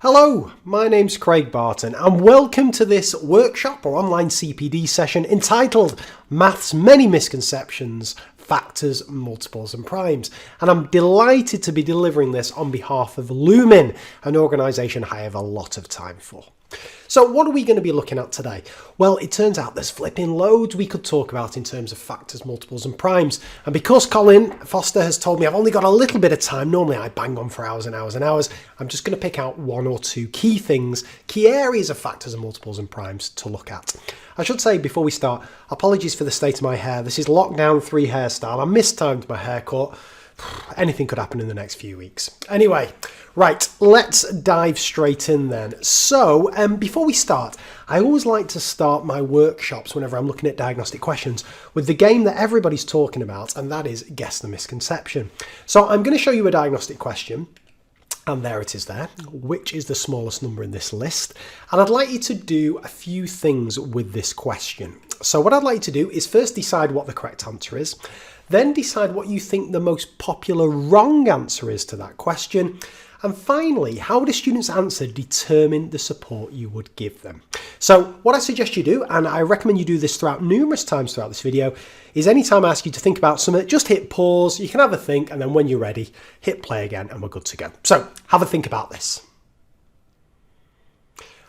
Hello, my name's Craig Barton and welcome to this workshop or online CPD session entitled Maths Many Misconceptions, Factors, Multiples and Primes. And I'm delighted to be delivering this on behalf of LUMEN, an organisation I have a lot of time for. So what are we going to be looking at today? Well, it turns out there's flipping loads we could talk about in terms of factors, multiples and primes. And because Colin Foster has told me I've only got a little bit of time, normally I bang on for hours and hours and hours, I'm just going to pick out one or two key things, key areas of factors and multiples and primes to look at. I should say before we start, apologies for the state of my hair. This is lockdown 3 hairstyle. I mistimed my haircut. Anything could happen in the next few weeks. Anyway, right, let's dive straight in then. So, before we start, I always like to start my workshops whenever I'm looking at diagnostic questions with the game that everybody's talking about, and that is guess the misconception. So I'm going to show you a diagnostic question, and there it is there, which is the smallest number in this list. And I'd like you to do a few things with this question. So what I'd like you to do is first decide what the correct answer is, then decide what you think the most popular wrong answer is to that question. And finally, how would a student's answer determine the support you would give them? So what I suggest you do, and I recommend you do this numerous times throughout this video, is anytime I ask you to think about something, just hit pause, you can have a think, and then when you're ready, hit play again and we're good to go. So have a think about this.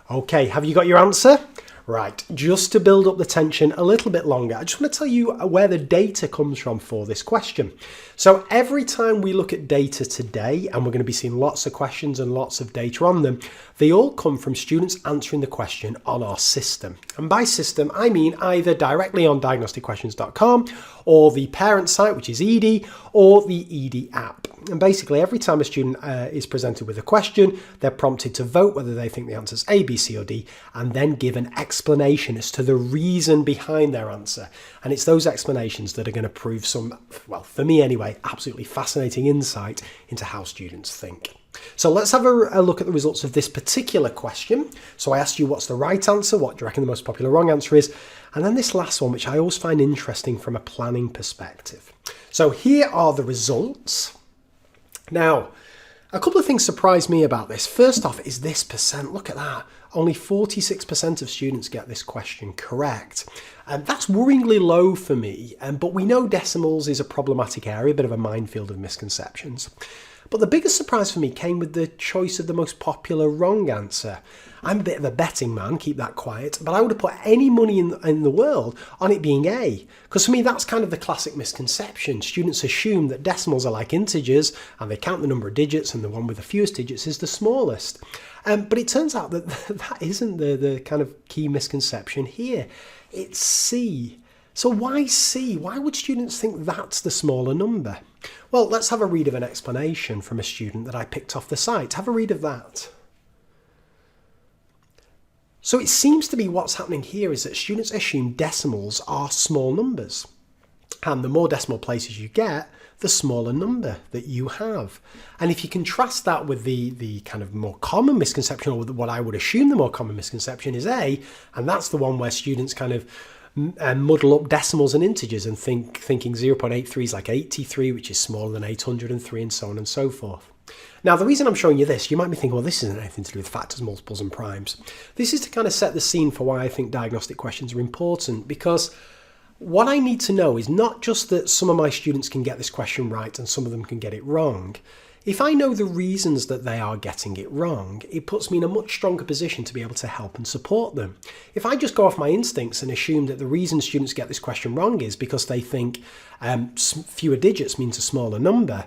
Okay, have you got your answer? Right, just to build up the tension a little bit longer, I just want to tell you where the data comes from for this question. So every time we look at data today, and we're going to be seeing lots of questions and lots of data on them, they all come from students answering the question on our system. And by system, I mean either directly on diagnosticquestions.com or the parent site, which is ED, or the ED app. And basically, every time a student is presented with a question, they're prompted to vote whether they think the answer is A, B, C, or D, and then give an explanation as to the reason behind their answer. And it's those explanations that are going to prove some, well, for me anyway, absolutely fascinating insight into how students think. So let's have a look at the results of this particular question. So I asked you what's the right answer, what do you reckon the most popular wrong answer is, and then this last one, which I always find interesting from a planning perspective. So here are the results. Now, a couple of things surprised me about this. First off is this percent. Look at that. Only 46% of students get this question correct. And that's worryingly low for me. But we know decimals is a problematic area, a bit of a minefield of misconceptions. But the biggest surprise for me came with the choice of the most popular wrong answer. I'm a bit of a betting man, keep that quiet, but I would have put any money in the world on it being A. Because for me, that's kind of the classic misconception. Students assume that decimals are like integers and they count the number of digits and the one with the fewest digits is the smallest. But it turns out that that isn't the kind of key misconception here. It's C. So why C? Why would students think that's the smaller number? Well, let's have a read of an explanation from a student that I picked off the site. Have a read of that. So it seems to be what's happening here is that students assume decimals are small numbers. And the more decimal places you get, the smaller number that you have. And if you contrast that with the kind of more common misconception, or what I would assume the more common misconception is A, and that's the one where students kind of muddle up decimals and integers and thinking 0.83 is like 83, which is smaller than 803, and so on and so forth. Now, the reason I'm showing you this, you might be thinking, well, this isn't anything to do with factors, multiples and primes. This is to kind of set the scene for why I think diagnostic questions are important, because what I need to know is not just that some of my students can get this question right and some of them can get it wrong. If I know the reasons that they are getting it wrong, it puts me in a much stronger position to be able to help and support them. If I just go off my instincts and assume that the reason students get this question wrong is because they think fewer digits means a smaller number,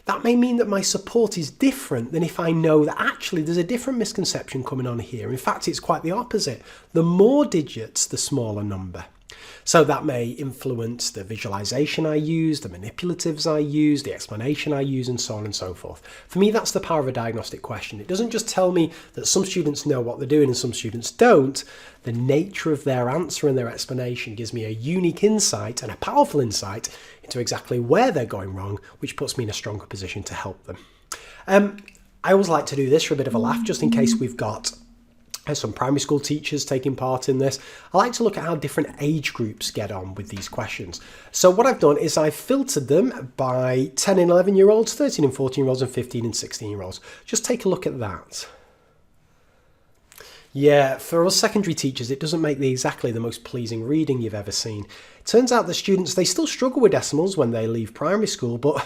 that may mean that my support is different than if I know that actually there's a different misconception coming on here. In fact, it's quite the opposite. The more digits, the smaller number. So that may influence the visualization I use, the manipulatives I use, the explanation I use, and so on and so forth. For me, that's the power of a diagnostic question. It doesn't just tell me that some students know what they're doing and some students don't. The nature of their answer and their explanation gives me a unique insight and a powerful insight into exactly where they're going wrong, which puts me in a stronger position to help them. I always like to do this for a bit of a laugh, just in case we've got some primary school teachers taking part in this. I like to look at how different age groups get on with these questions. So what I've done is I've filtered them by 10 and 11 year olds, 13 and 14 year olds, and 15 and 16 year olds. Just take a look at that. Yeah, for us secondary teachers, it doesn't make exactly the most pleasing reading you've ever seen. It turns out that students, they still struggle with decimals when they leave primary school, but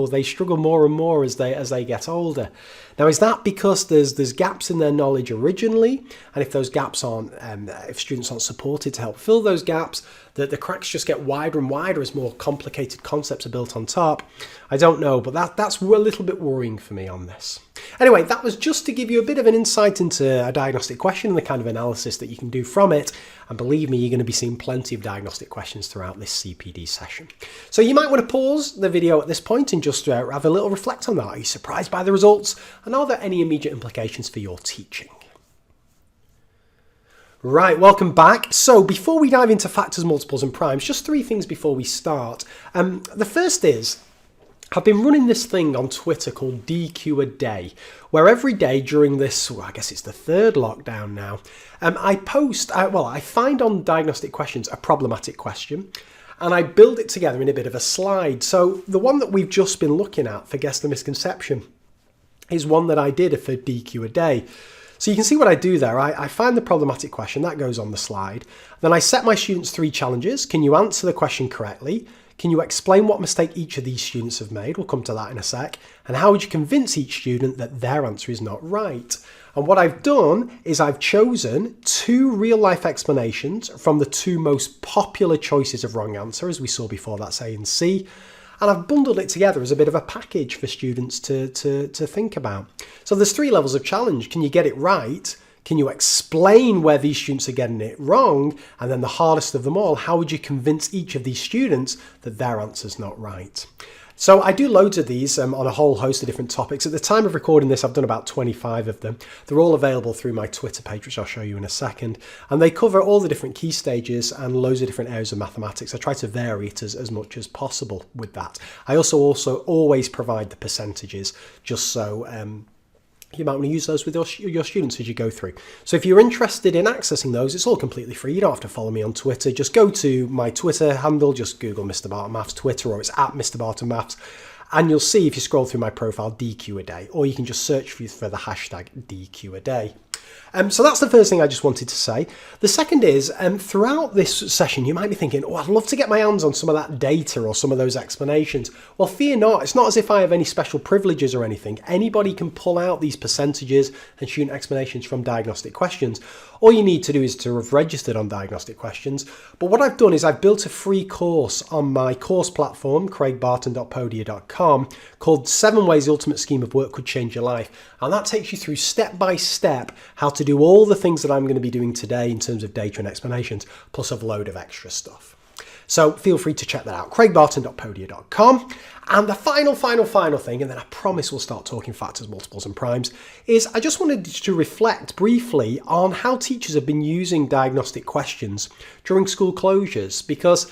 they struggle more and more as they get older. Now, is that because there's gaps in their knowledge originally? And if those gaps aren't, if students aren't supported to help fill those gaps, that the cracks just get wider and wider as more complicated concepts are built on top? I don't know, but that's a little bit worrying for me on this. Anyway, that was just to give you a bit of an insight into a diagnostic question and the kind of analysis that you can do from it. And believe me, you're going to be seeing plenty of diagnostic questions throughout this CPD session. So you might want to pause the video at this point and just have a little reflect on that. Are you surprised by the results? And are there any immediate implications for your teaching? Right, welcome back. So before we dive into factors, multiples and primes, just three things before we start. The first is, I've been running this thing on Twitter called DQ a Day, where every day during this, well, I guess it's the third lockdown now, I find on diagnostic questions a problematic question, and I build it together in a bit of a slide. So the one that we've just been looking at for Guess the Misconception is one that I did for DQ a Day. So you can see what I do there. I find the problematic question, that goes on the slide. Then I set my students 3 challenges. Can you answer the question correctly? Can you explain what mistake each of these students have made? We'll come to that in a sec. And how would you convince each student that their answer is not right? And what I've done is I've chosen 2 real-life explanations from the 2 most popular choices of wrong answer, as we saw before, that's A and C. And I've bundled it together as a bit of a package for students to think about. So there's 3 levels of challenge. Can you get it right? Can you explain where these students are getting it wrong? And then the hardest of them all, how would you convince each of these students that their answer's not right? So I do loads of these on a whole host of different topics. At the time of recording this, I've done about 25 of them. They're all available through my Twitter page, which I'll show you in a second. And they cover all the different key stages and loads of different areas of mathematics. I try to vary it as much as possible with that. I also always provide the percentages just so you might want to use those with your students as you go through. So if you're interested in accessing those, it's all completely free. You don't have to follow me on Twitter. Just go to my Twitter handle, just Google Mr. Barton Maths Twitter, or it's at Mr. Barton Maths. And you'll see if you scroll through my profile, DQ a Day, or you can just search for the hashtag DQ a Day. So that's the first thing I just wanted to say. The second is, throughout this session, you might be thinking, oh, I'd love to get my hands on some of that data or some of those explanations. Well, fear not. It's not as if I have any special privileges or anything. Anybody can pull out these percentages and student explanations from diagnostic questions. All you need to do is to have registered on diagnostic questions. But what I've done is I've built a free course on my course platform, craigbarton.podia.com, called 7 Ways the Ultimate Scheme of Work Could Change Your Life. And that takes you through step by step how to do all the things that I'm going to be doing today in terms of data and explanations, plus a load of extra stuff. So feel free to check that out, craigbarton.podia.com. And the final thing, and then I promise we'll start talking factors, multiples and primes, is I just wanted to reflect briefly on how teachers have been using diagnostic questions during school closures, because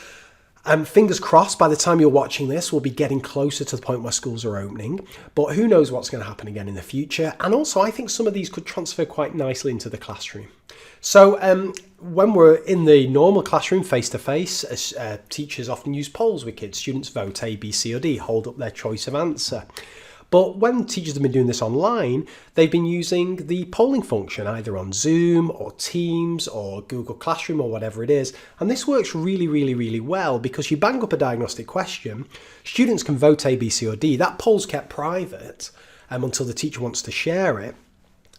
fingers crossed, by the time you're watching this, we'll be getting closer to the point where schools are opening. But who knows what's going to happen again in the future. And also, I think some of these could transfer quite nicely into the classroom. So when we're in the normal classroom face-to-face, teachers often use polls with kids. Students vote A, B, C or D, hold up their choice of answer. But when teachers have been doing this online, they've been using the polling function either on Zoom or Teams or Google Classroom or whatever it is. And this works really well because you bang up a diagnostic question, students can vote A, B, C or D. That poll's kept private until the teacher wants to share it.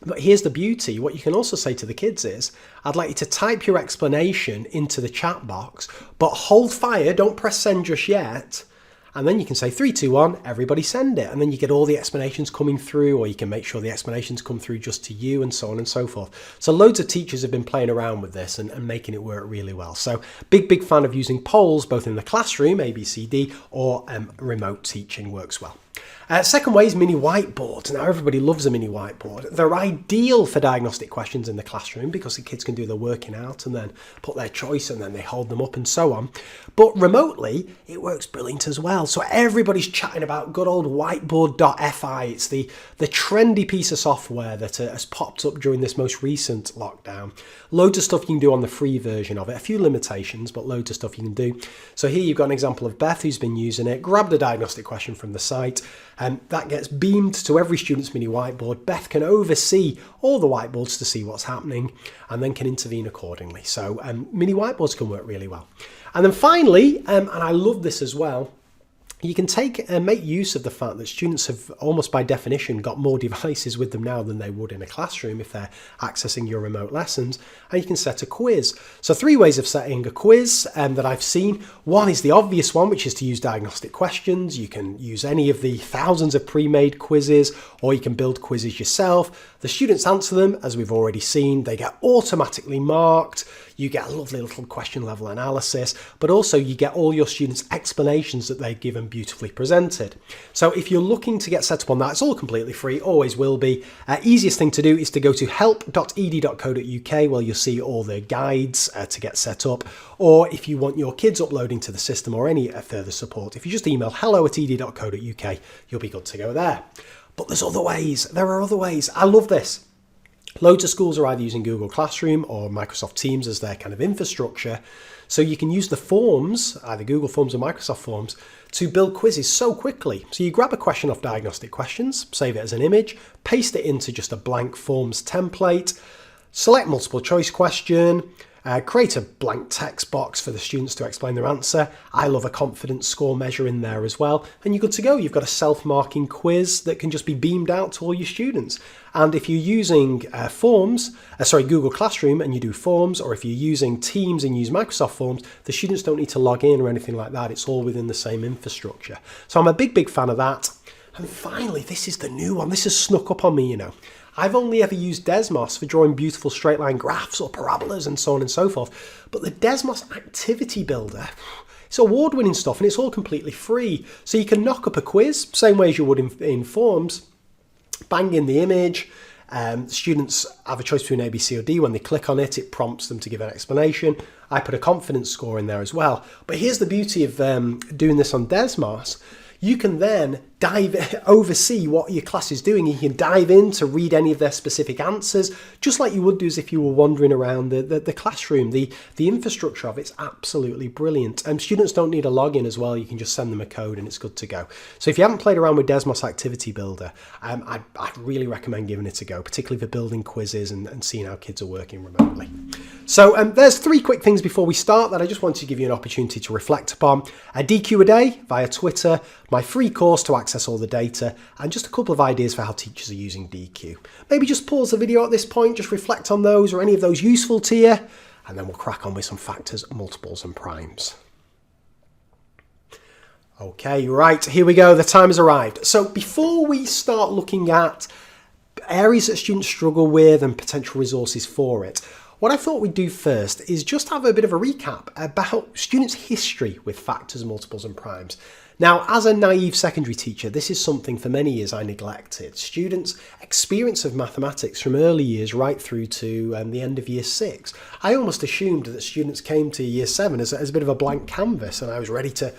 But here's the beauty. What you can also say to the kids is, I'd like you to type your explanation into the chat box, but hold fire, don't press send just yet. And then you can say 3, 2, 1, everybody send it. And then you get all the explanations coming through, or you can make sure the explanations come through just to you and so on and so forth. So loads of teachers have been playing around with this and making it work really well. So big fan of using polls, both in the classroom, A, B, C, D, or remote teaching works well. Second way is mini whiteboards. Now everybody loves a mini whiteboard. They're ideal for diagnostic questions in the classroom because the kids can do their working out and then put their choice and then they hold them up and so on. But remotely, it works brilliant as well. So everybody's chatting about good old whiteboard.fi. It's the trendy piece of software that has popped up during this most recent lockdown. Loads of stuff you can do on the free version of it. A few limitations, but loads of stuff you can do. So here you've got an example of Beth who's been using it, grabbed a diagnostic question from the site, That gets beamed to every student's mini whiteboard. Beth can oversee all the whiteboards to see what's happening and then can intervene accordingly. So mini whiteboards can work really well. And then finally, and I love this as well, you can take and make use of the fact that students have almost by definition got more devices with them now than they would in a classroom if they're accessing your remote lessons, and you can set a quiz. So 3 ways of setting a quiz that I've seen. One is the obvious one, which is to use diagnostic questions. You can use any of the thousands of pre-made quizzes, or you can build quizzes yourself. The students answer them, as we've already seen. They get automatically marked. You get a lovely little question level analysis, but also you get all your students' explanations that they've given beautifully presented. So if you're looking to get set up on that, it's all completely free, always will be. Easiest thing to do is to go to help.ed.co.uk where you'll see all the guides to get set up. Or if you want your kids uploading to the system or any further support, if you just email hello@ed.co.uk, you'll be good to go there. But there's other ways. There are other ways. I love this. Loads of schools are either using Google Classroom or Microsoft Teams as their kind of infrastructure. So you can use the forms, either Google Forms or Microsoft Forms, to build quizzes so quickly. So you grab a question off Diagnostic Questions, save it as an image, paste it into just a blank forms template, select multiple choice question, create a blank text box for the students to explain their answer. I love a confidence score measure in there as well. And you're good to go. You've got a self-marking quiz that can just be beamed out to all your students. And if you're using Google Classroom and you do forms, or if you're using Teams and use Microsoft Forms, the students don't need to log in or anything like that. It's all within the same infrastructure. So I'm a big fan of that. And finally, this is the new one. This has snuck up on me, you know. I've only ever used Desmos for drawing beautiful straight line graphs or parabolas and so on and so forth. But the Desmos Activity Builder, it's award-winning stuff and it's all completely free. So you can knock up a quiz, same way as you would in Forms, bang in the image. Students have a choice between A, B, C or D. When they click on it, it prompts them to give an explanation. I put a confidence score in there as well. But here's the beauty of doing this on Desmos. You can then oversee what your class is doing. You can dive in to read any of their specific answers, just like you would do as if you were wandering around the classroom. The infrastructure of it's absolutely brilliant. Students don't need a login as well. You can just send them a code and it's good to go. So if you haven't played around with Desmos Activity Builder, I'd really recommend giving it a go, particularly for building quizzes and seeing how kids are working remotely. So there's 3 quick things before we start that I just wanted to give you an opportunity to reflect upon. A DQ a day via Twitter, my free course to access all the data, and just a couple of ideas for how teachers are using DQ. Maybe just pause the video at this point, just reflect on those or any of those useful to you, and then we'll crack on with some factors, multiples and primes. Okay, right, here we go, the time has arrived. So before we start looking at areas that students struggle with and potential resources for it, what I thought we'd do first is just have a bit of a recap about students' history with factors, multiples and primes. Now, as a naive secondary teacher, this is something for many years I neglected. Students' experience of mathematics from early years right through to the end of year 6. I almost assumed that students came to year 7 as a bit of a blank canvas and I was ready to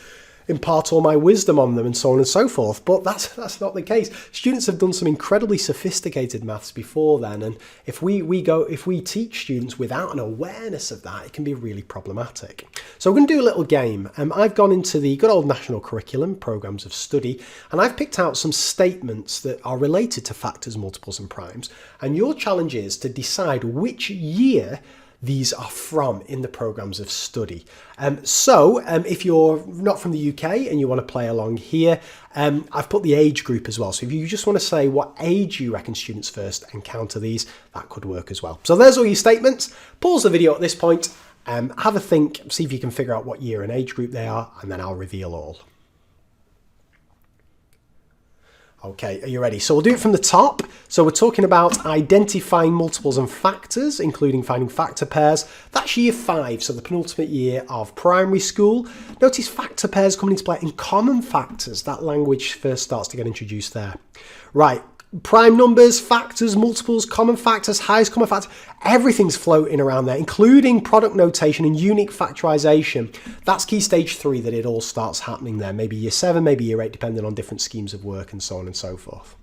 impart all my wisdom on them and so on and so forth, but that's not the case. Students have done some incredibly sophisticated maths before then, and if we teach students without an awareness of that, it can be really problematic. So we're going to do a little game. I've gone into the good old national curriculum, programs of study, and I've picked out some statements that are related to factors, multiples and primes, and your challenge is to decide which year these are from in the programs of study. If you're not from the UK and you want to play along here, I've put the age group as well. So if you just want to say what age you reckon students first encounter these, that could work as well. So there's all your statements. Pause the video at this point, have a think, see if you can figure out what year and age group they are, and then I'll reveal all. Okay, are you ready? So we'll do it from the top. So we're talking about identifying multiples and factors, including finding factor pairs. That's year 5, so the penultimate year of primary school. Notice factor pairs come into play in common factors. That language first starts to get introduced there. Right, prime numbers, factors, multiples, common factors, highest common factor, everything's floating around there, including product notation and unique factorization. That's key stage 3 that it all starts happening there. Maybe year 7, maybe year 8, depending on different schemes of work and so on and so forth.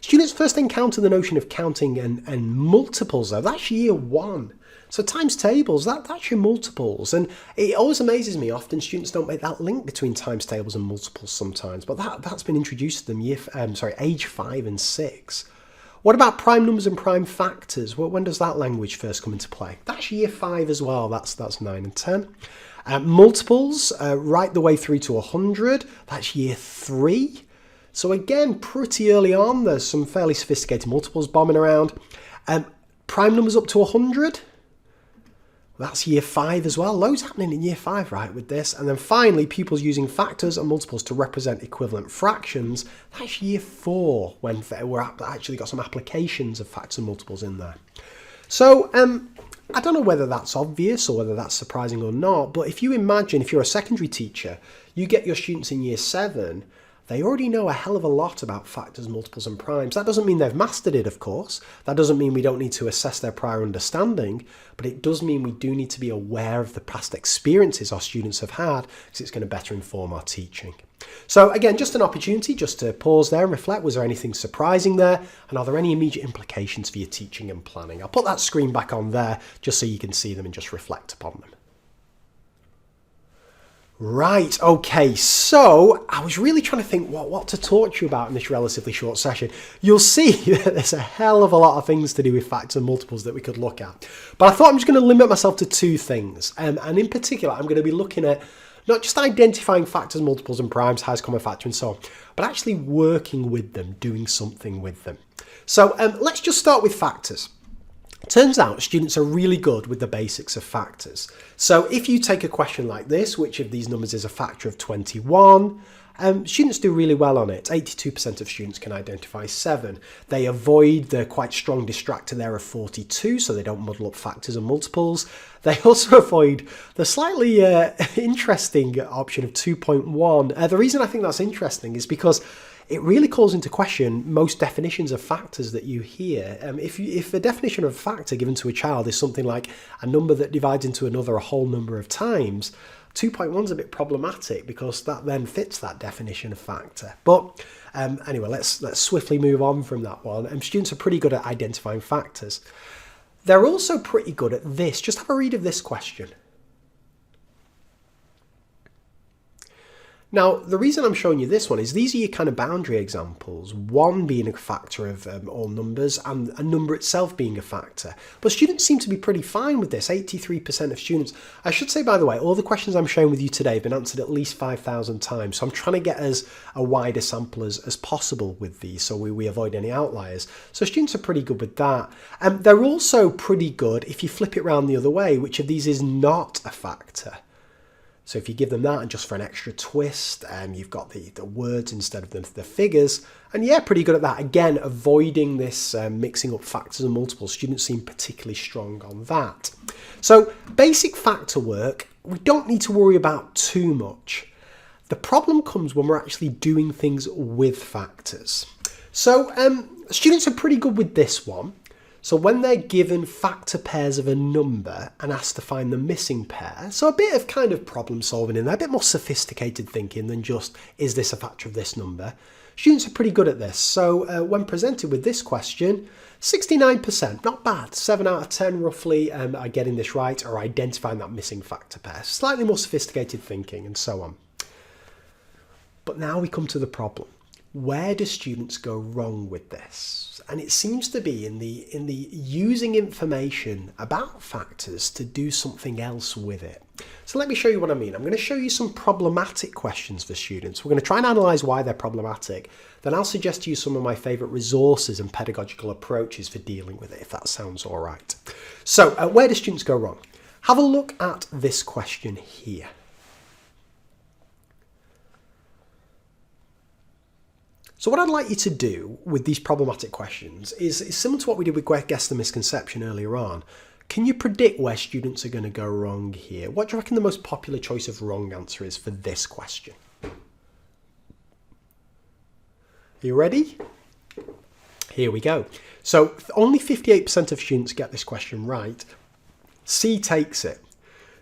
Students first encounter the notion of counting and multiples though. That's year 1. So times tables, that's your multiples. And it always amazes me, often students don't make that link between times tables and multiples sometimes, but that's been introduced to them age 5 and 6. What about prime numbers and prime factors? Well, when does that language first come into play? That's year 5 as well, that's 9 and 10. Multiples, right the way through to 100, that's year 3. So again, pretty early on, there's some fairly sophisticated multiples bombing around. Prime numbers up to 100, that's year 5 as well. Loads happening in year 5, right, with this. And then finally, pupils using factors and multiples to represent equivalent fractions. That's year 4, when we're actually got some applications of factors and multiples in there. So I don't know whether that's obvious or whether that's surprising or not, but if you imagine, if you're a secondary teacher, you get your students in year 7, they already know a hell of a lot about factors, multiples and primes. That doesn't mean they've mastered it, of course. That doesn't mean we don't need to assess their prior understanding, but it does mean we do need to be aware of the past experiences our students have had, because it's going to better inform our teaching. So again, just an opportunity just to pause there and reflect. Was there anything surprising there? And are there any immediate implications for your teaching and planning? I'll put that screen back on there just so you can see them and just reflect upon them. Right, okay, so I was really trying to think what to talk to you about in this relatively short session. You'll see that there's a hell of a lot of things to do with factors and multiples that we could look at. But I thought I'm just going to limit myself to 2 things. And in particular, I'm going to be looking at not just identifying factors, multiples and primes, highest common factor and so on, but actually working with them, doing something with them. So let's just start with factors. Turns out students are really good with the basics of factors. So if you take a question like this, which of these numbers is a factor of 21? Students do really well on it. 82% of students can identify 7. They avoid the quite strong distractor there of 42, so they don't muddle up factors and multiples. They also avoid the slightly interesting option of 2.1. The reason I think that's interesting is because it really calls into question most definitions of factors that you hear. If a definition of a factor given to a child is something like a number that divides into another a whole number of times, 2.1 is a bit problematic because that then fits that definition of factor. But anyway, let's swiftly move on from that one. Students are pretty good at identifying factors. They're also pretty good at this. Just have a read of this question. Now, the reason I'm showing you this one is these are your kind of boundary examples, 1 being a factor of all numbers and a number itself being a factor. But students seem to be pretty fine with this, 83% of students. I should say, by the way, all the questions I'm sharing with you today have been answered at least 5,000 times. So I'm trying to get as a wider sample as possible with these so we avoid any outliers. So students are pretty good with that. They're also pretty good if you flip it around the other way, which of these is not a factor. So if you give them that and just for an extra twist, you've got the words instead of the figures. And yeah, pretty good at that. Again, avoiding this mixing up factors and multiples. Students seem particularly strong on that. So basic factor work, we don't need to worry about too much. The problem comes when we're actually doing things with factors. So students are pretty good with this one. So when they're given factor pairs of a number and asked to find the missing pair, so a bit of kind of problem solving in there, a bit more sophisticated thinking than just, is this a factor of this number? Students are pretty good at this. So when presented with this question, 69%, not bad, 7 out of 10 roughly are getting this right or identifying that missing factor pair. Slightly more sophisticated thinking and so on. But now we come to the problem. Where do students go wrong with this? And it seems to be in the using information about factors to do something else with it. So let me show you what I mean. I'm going to show you some problematic questions for students. We're going to try and analyse why they're problematic. Then I'll suggest to you some of my favourite resources and pedagogical approaches for dealing with it, if that sounds all right. So where do students go wrong? Have a look at this question here. So what I'd like you to do with these problematic questions is similar to what we did with Guess the Misconception earlier on. Can you predict where students are going to go wrong here? What do you reckon the most popular choice of wrong answer is for this question? Are you ready? Here we go. So only 58% of students get this question right. C takes it.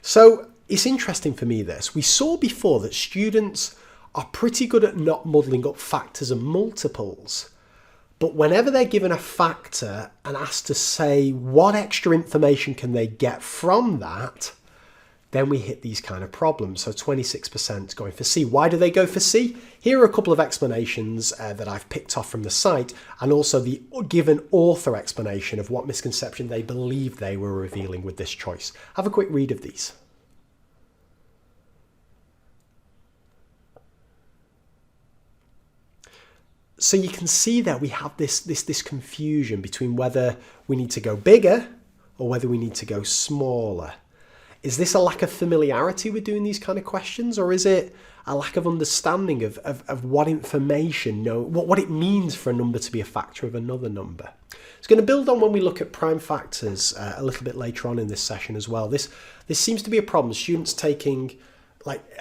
So it's interesting for me this. We saw before that students are pretty good at not muddling up factors and multiples, But whenever they're given a factor and asked to say what extra information can they get from that, then we hit these kind of problems. So 26% going for C. Why do they go for C? Here are a couple of explanations that I've picked off from the site, and also the given author explanation of what misconception they believe they were revealing with this choice. Have a quick read of these. So you can see that we have this confusion between whether we need to go bigger or whether we need to go smaller. Is this a lack of familiarity with doing these kind of questions, or is it a lack of understanding of what information, what it means for a number to be a factor of another number? It's going to build on when we look at prime factors a little bit later on in this session as well. This seems to be a problem. Students taking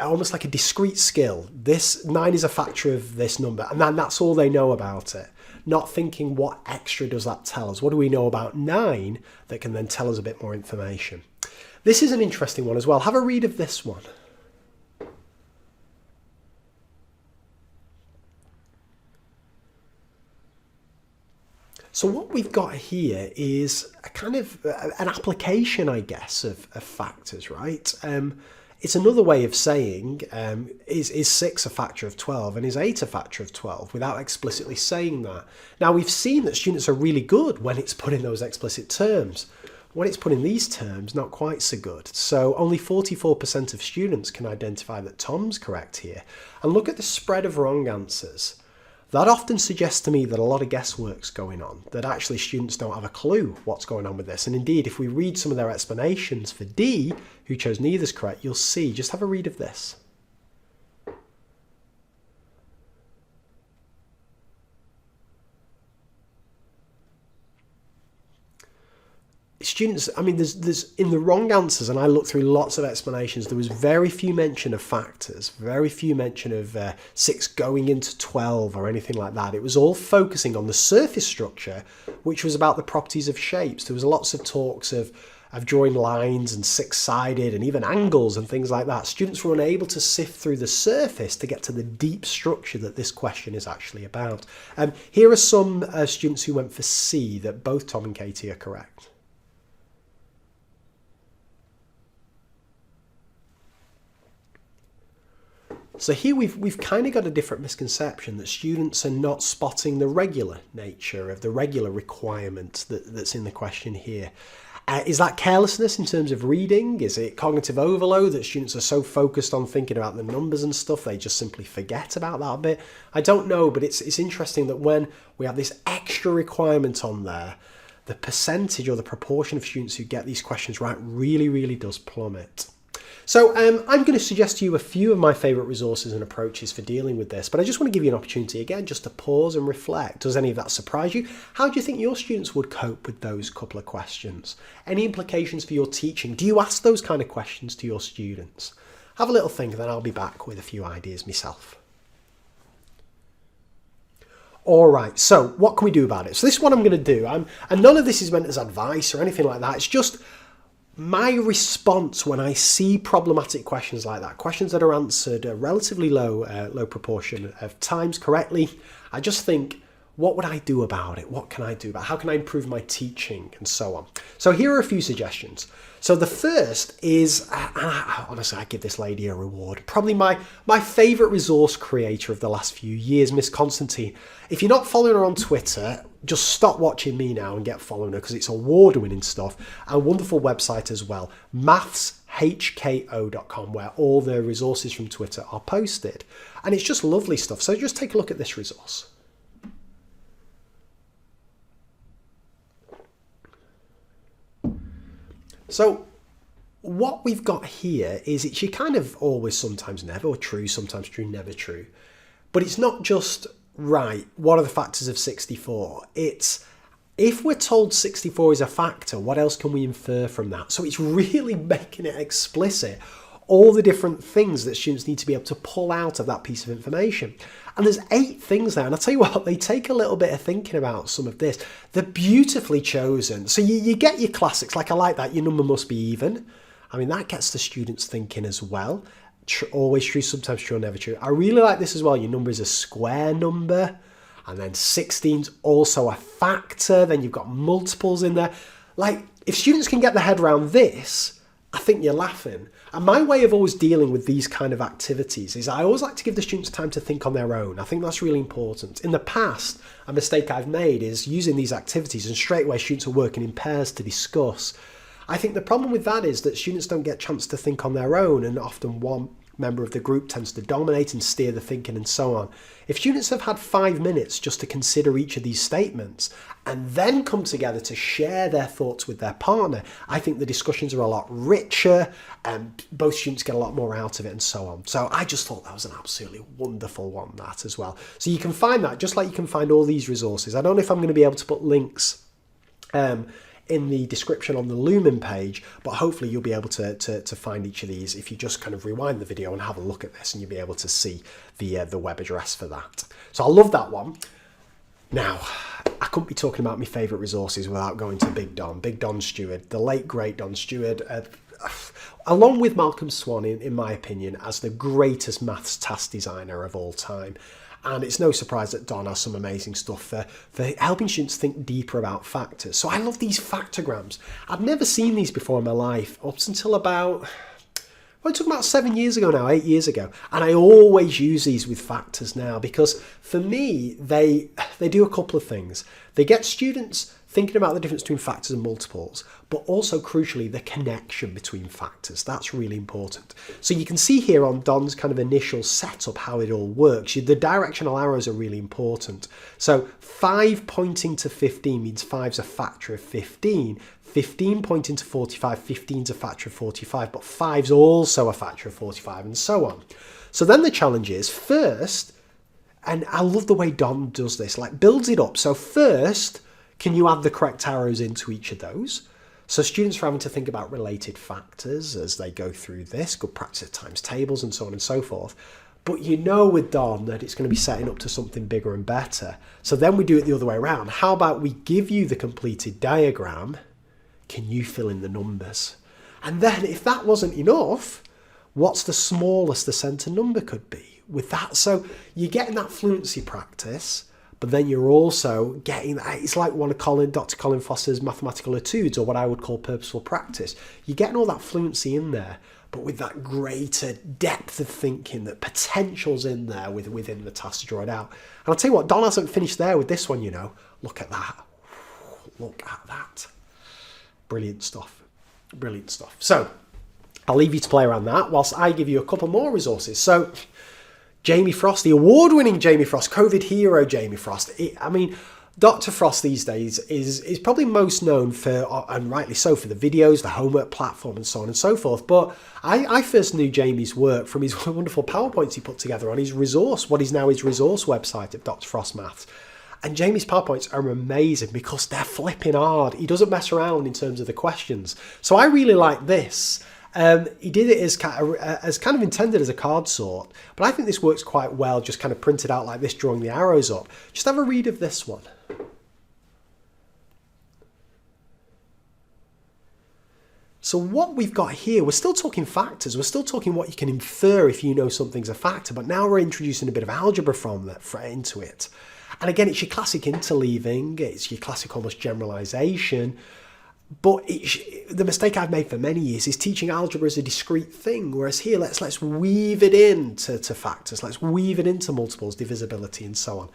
almost like a discrete skill. This 9 is a factor of this number, and then that's all they know about it. Not thinking, what extra does that tell us? What do we know about 9 that can then tell us a bit more information? This is an interesting one as well. Have a read of this one. So what we've got here is a kind of an application, I guess, of factors, right? It's another way of saying, is 6 a factor of 12 and is 8 a factor of 12 without explicitly saying that. Now, we've seen that students are really good when it's put in those explicit terms. When it's put in these terms, not quite so good. So only 44% of students can identify that Tom's correct here. And look at the spread of wrong answers. That often suggests to me that a lot of guesswork's going on, that actually students don't have a clue what's going on with this. And indeed, if we read some of their explanations for D, who chose neither's correct, you'll see, just have a read of this. Students, I mean, there's in the wrong answers, and I looked through lots of explanations, there was very few mention of factors, very few mention of 6 going into 12 or anything like that. It was all focusing on the surface structure, which was about the properties of shapes. There was lots of talks of drawing lines and 6-sided and even angles and things like that. Students were unable to sift through the surface to get to the deep structure that this question is actually about. Here are some students who went for C, that both Tom and Katie are correct. So here we've kind of got a different misconception, that students are not spotting the regular nature of the regular requirement that's in the question here. Is that carelessness in terms of reading? Is it cognitive overload that students are so focused on thinking about the numbers and stuff they just simply forget about that bit? I don't know, but it's interesting that when we have this extra requirement on there, the percentage or the proportion of students who get these questions right really, really does plummet. So I'm going to suggest to you a few of my favourite resources and approaches for dealing with this, but I just want to give you an opportunity again just to pause and reflect. Does any of that surprise you? How do you think your students would cope with those couple of questions? Any implications for your teaching? Do you ask those kind of questions to your students? Have a little think, and then I'll be back with a few ideas myself. All right, so what can we do about it? So this is what I'm going to do, and none of this is meant as advice or anything like that. It's just my response when I see problematic questions like that, questions that are answered a relatively low proportion of times correctly. I just think, what would I do about it? What can I do about it? How can I improve my teaching, and so on? So here are a few suggestions. So the first is, honestly, I give this lady a reward. Probably my favourite resource creator of the last few years, Miss Constantine. If you're not following her on Twitter, just stop watching me now and get following her, because it's award-winning stuff and a wonderful website as well, mathshko.com, where all the resources from Twitter are posted. And it's just lovely stuff. So just take a look at this resource. So what we've got here is it's your kind of always, sometimes never, or true, sometimes true, never true. But it's not just, right, what are the factors of 64? It's, if we're told 64 is a factor, what else can we infer from that? So it's really making it explicit, all the different things that students need to be able to pull out of that piece of information. And there's 8 things there, and I'll tell you what, they take a little bit of thinking about some of this. They're beautifully chosen. So you get your classics, like I like that, your number must be even. I mean, that gets the students thinking as well. Always true, sometimes true, or never true. I really like this as well, your number is a square number. And then 16's also a factor. Then you've got multiples in there. Like, if students can get their head around this, I think you're laughing. And my way of always dealing with these kind of activities is I always like to give the students time to think on their own. I think that's really important. In the past, a mistake I've made is using these activities and straight away students are working in pairs to discuss. I think the problem with that is that students don't get a chance to think on their own, and often one member of the group tends to dominate and steer the thinking and so on. If students have had 5 minutes just to consider each of these statements and then come together to share their thoughts with their partner, I think the discussions are a lot richer and both students get a lot more out of it and so on. So I just thought that was an absolutely wonderful one, that as well. So you can find that just like you can find all these resources. I don't know if I'm going to be able to put links in the description on the LUMEN page, but hopefully you'll be able to find each of these if you just kind of rewind the video and have a look at this, and you'll be able to see the web address for that. So I love that one. Now, I couldn't be talking about my favourite resources without going to Big Don Stewart, the late great Don Stewart, along with Malcolm Swan, in my opinion, as the greatest maths task designer of all time. And it's no surprise that Don has some amazing stuff for helping students think deeper about factors. So I love these factograms. I'd never seen these before in my life up until about, well, it took about 7 years ago now, 8 years ago. And I always use these with factors now because for me, they do a couple of things. They get students thinking about the difference between factors and multiples, but also crucially, the connection between factors. That's really important. So you can see here on Don's kind of initial setup how it all works. The directional arrows are really important. So 5 pointing to 15 means 5's a factor of 15. 15 pointing to 45, 15's a factor of 45, but 5's also a factor of 45, and so on. So then the challenge is first, and I love the way Don does this, like builds it up. So first, can you add the correct arrows into each of those? So students are having to think about related factors as they go through this, good practice at times tables and so on and so forth. But you know with Don that it's going to be setting up to something bigger and better. So then we do it the other way around. How about we give you the completed diagram? Can you fill in the numbers? And then if that wasn't enough, what's the smallest the centre number could be with that? So you're getting that fluency practice, but then you're also getting, it's like one of Dr. Colin Foster's mathematical etudes, or what I would call purposeful practice. You're getting all that fluency in there, but with that greater depth of thinking, that potential's in there within the task to draw it out. And I'll tell you what, Don hasn't finished there with this one, you know. Look at that. Look at that. Brilliant stuff. Brilliant stuff. So I'll leave you to play around that whilst I give you a couple more resources. So Jamie Frost, the award-winning Jamie Frost, COVID hero Jamie Frost. I mean, Dr. Frost these days is probably most known for, and rightly so, for the videos, the homework platform and so on and so forth. But I first knew Jamie's work from his wonderful PowerPoints he put together on his resource, what is now his resource website at Dr. Frost Maths. And Jamie's PowerPoints are amazing because they're flipping hard. He doesn't mess around in terms of the questions. So I really like this. He did it as kind of intended as a card sort, but I think this works quite well, just kind of printed out like this, drawing the arrows up. Just have a read of this one. So what we've got here, we're still talking factors, we're still talking what you can infer if you know something's a factor, but now we're introducing a bit of algebra into it. And again, it's your classic interleaving, it's your classic almost generalization. But the mistake I've made for many years is teaching algebra as a discrete thing, whereas here let's weave it into factors, let's weave it into multiples, divisibility and so on.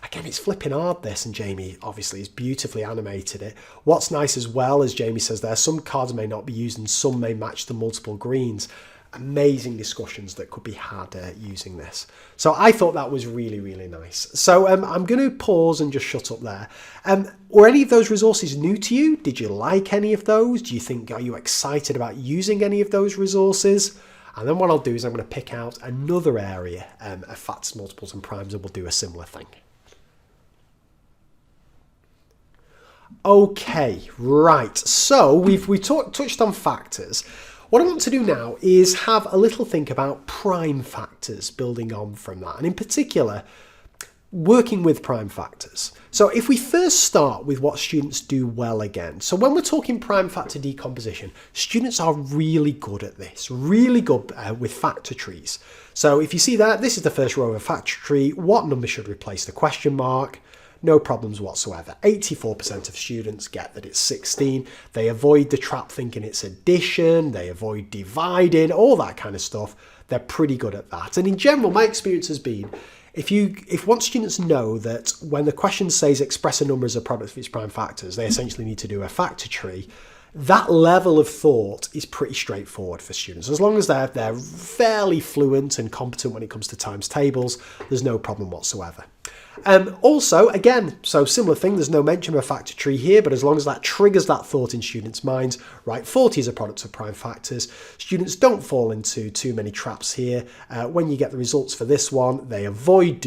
Again, it's flipping hard this, and Jamie obviously has beautifully animated it. What's nice as well, as Jamie says there, some cards may not be used and some may match the multiple greens. Amazing discussions that could be had using this. So I thought that was really, really nice. So I'm going to pause and just shut up there. Were any of those resources new to you? Did you like any of those? Are you excited about using any of those resources? And then what I'll do is I'm going to pick out another area of factors, multiples and primes, and we'll do a similar thing. Okay, right. So we've touched on factors. What I want to do now is have a little think about prime factors, building on from that. And in particular, working with prime factors. So if we first start with what students do well again. So when we're talking prime factor decomposition, students are really good at this, really good with factor trees. So if you see that, this is the first row of a factor tree. What number should replace the question mark? No problems whatsoever. 84% of students get that it's 16. They avoid the trap thinking it's addition. They avoid dividing, all that kind of stuff. They're pretty good at that. And in general, my experience has been, if once students know that when the question says express a number as a product of its prime factors, they essentially need to do a factor tree, that level of thought is pretty straightforward for students. As long as they're fairly fluent and competent when it comes to times tables, there's no problem whatsoever. Also, again, so similar thing, there's no mention of a factor tree here, but as long as that triggers that thought in students' minds, right, 40 is a product of prime factors. Students don't fall into too many traps here. When you get the results for this one, they avoid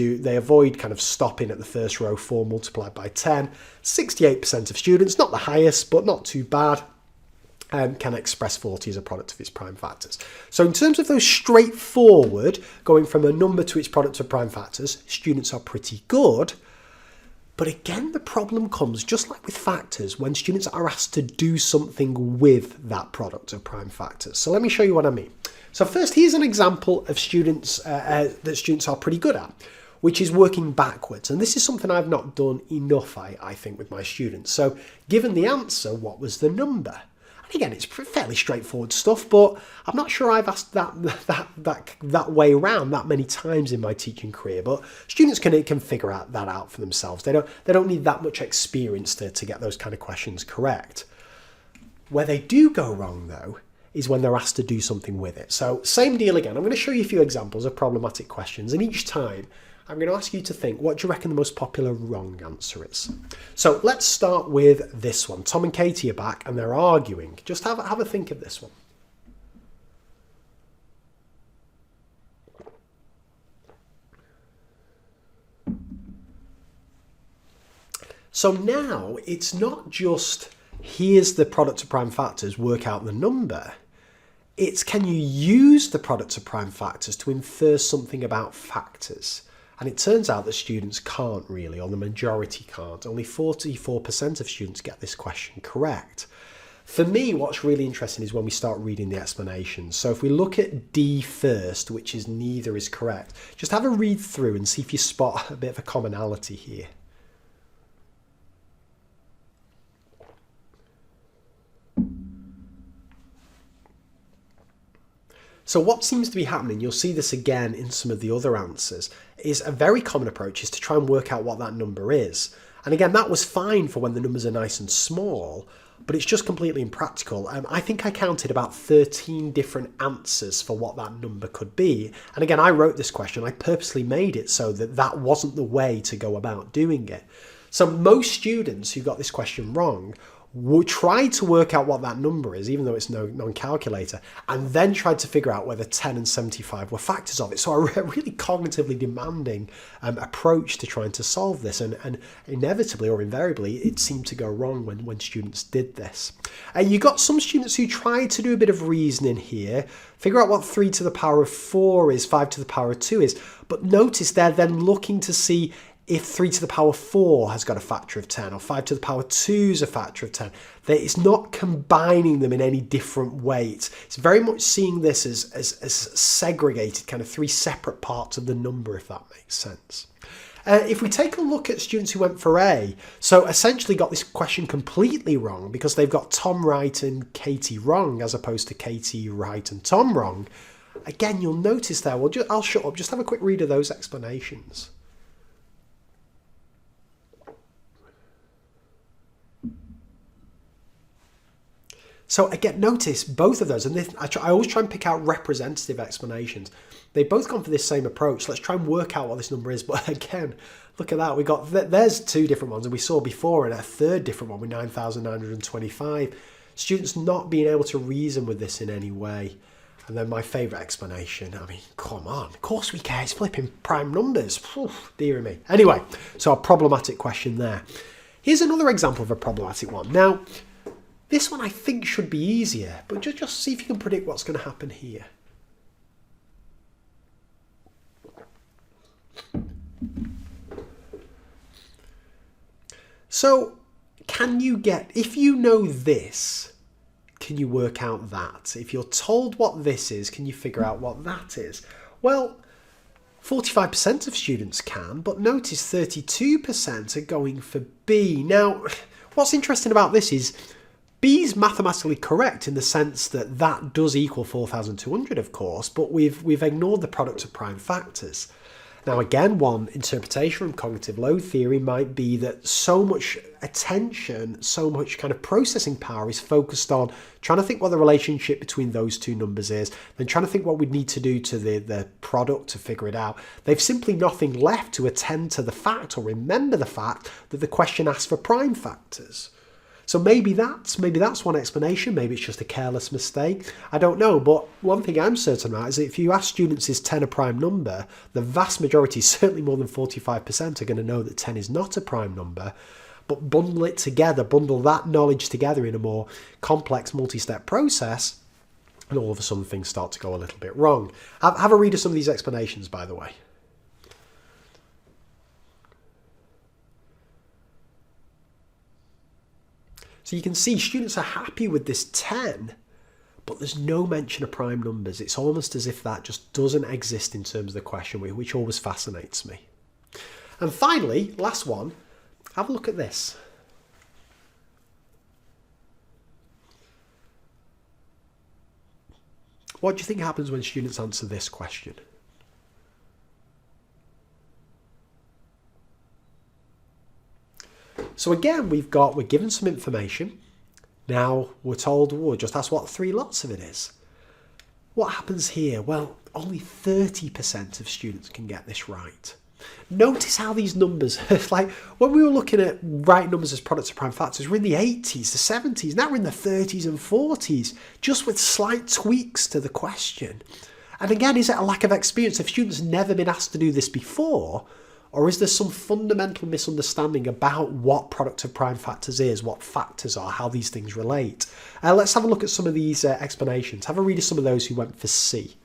kind of stopping at the first row, 4 multiplied by 10. 68% of students, not the highest, but not too bad, can express 40 as a product of its prime factors. So in terms of those straightforward, going from a number to its product of prime factors, students are pretty good. But again, the problem comes, just like with factors, when students are asked to do something with that product of prime factors. So let me show you what I mean. So first, here's an example of students that students are pretty good at, which is working backwards. And this is something I've not done enough, I think, with my students. So given the answer, what was the number? Again, it's fairly straightforward stuff, but I'm not sure I've asked that way around that many times in my teaching career. But students can figure that out for themselves. They don't need that much experience to get those kind of questions correct. Where they do go wrong, though, is when they're asked to do something with it. So same deal again. I'm going to show you a few examples of problematic questions, and each time I'm going to ask you to think, what do you reckon the most popular wrong answer is? So let's start with this one. Tom and Katie are back and they're arguing. Just have a think of this one. So now it's not just here's the product of prime factors, work out the number. It's can you use the product of prime factors to infer something about factors? And it turns out that students can't really, or the majority can't. Only 44% of students get this question correct. For me, what's really interesting is when we start reading the explanations. So if we look at D first, which is neither is correct, just have a read through and see if you spot a bit of a commonality here. So what seems to be happening, you'll see this again in some of the other answers, is a very common approach is to try and work out what that number is. And again, that was fine for when the numbers are nice and small, but it's just completely impractical. I think I counted about 13 different answers for what that number could be. And again, I wrote this question, I purposely made it so that that wasn't the way to go about doing it. So most students who got this question wrong would try to work out what that number is, even though it's no non-calculator, and then tried to figure out whether 10 and 75 were factors of it. So a really cognitively demanding approach to trying to solve this, and inevitably or invariably, it seemed to go wrong when students did this. You got some students who tried to do a bit of reasoning here, figure out what 3 to the power of 4 is, 5 to the power of 2 is, but notice they're then looking to see if 3 to the power 4 has got a factor of 10 or 5 to the power 2 is a factor of 10. It's not combining them in any different way. It's very much seeing this as segregated, kind of 3 separate parts of the number, if that makes sense. If we take a look at students who went for A, so essentially got this question completely wrong because they've got Tom right and Katie wrong as opposed to Katie right and Tom wrong. Again, you'll notice there, I'll shut up, just have a quick read of those explanations. So again, notice both of those, and I always try and pick out representative explanations. They've both gone for this same approach. Let's try and work out what this number is. But again, look at that. We got there's 2 different ones, and we saw before, and a third different one with 9,925. Students not being able to reason with this in any way. And then my favourite explanation, I mean, come on, of course we care, it's flipping prime numbers. Dear me. Anyway, so a problematic question there. Here's another example of a problematic one. Now, this one I think should be easier, but just see if you can predict what's going to happen here. So can you if you know this, can you work out that? If you're told what this is, can you figure out what that is? Well, 45% of students can, but notice 32% are going for B. Now, what's interesting about this is B is mathematically correct in the sense that that does equal 4,200, of course, but we've ignored the product of prime factors. Now, again, one interpretation from cognitive load theory might be that so much attention, so much kind of processing power is focused on trying to think what the relationship between those two numbers is, then trying to think what we'd need to do to the product to figure it out. They've simply nothing left to attend to the fact or remember the fact that the question asks for prime factors. So maybe that's one explanation. Maybe it's just a careless mistake. I don't know. But one thing I'm certain about is that if you ask students, is 10 a prime number, the vast majority, certainly more than 45%, are going to know that 10 is not a prime number. But bundle it together, bundle that knowledge together in a more complex multi-step process, and all of a sudden things start to go a little bit wrong. Have a read of some of these explanations, by the way. So you can see students are happy with this 10, but there's no mention of prime numbers. It's almost as if that just doesn't exist in terms of the question, which always fascinates me. And finally, last one, have a look at this. What do you think happens when students answer this question? So again, we're given some information. Now we're told, just ask what 3 lots of it is. What happens here? Well, only 30% of students can get this right. Notice how these numbers, like when we were looking at right numbers as products of prime factors, we're in the 80s, the 70s, now we're in the 30s and 40s, just with slight tweaks to the question. And again, is it a lack of experience? Have students never been asked to do this before? Or is there some fundamental misunderstanding about what product of prime factors is, what factors are, how these things relate? Let's have a look at some of these explanations. Have a read of some of those who went for C.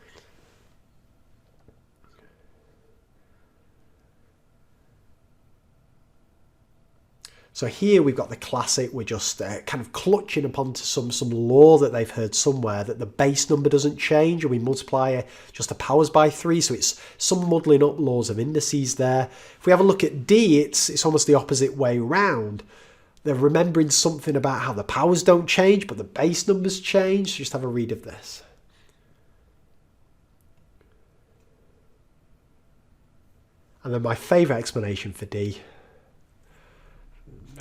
So here we've got the classic, we're just kind of clutching upon to some law that they've heard somewhere, that the base number doesn't change and we multiply just the powers by 3. So it's some muddling up laws of indices there. If we have a look at D, it's almost the opposite way round. They're remembering something about how the powers don't change, but the base numbers change. So just have a read of this. And then my favourite explanation for D.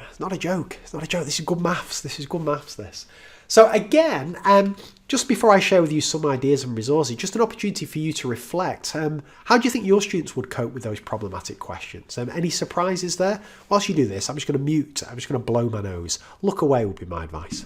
It's not a joke. It's not a joke. This is good maths. This is good maths, this. So again, just before I share with you some ideas and resources, just an opportunity for you to reflect. How do you think your students would cope with those problematic questions? Any surprises there? Whilst you do this, I'm just going to mute. I'm just going to blow my nose. Look away would be my advice.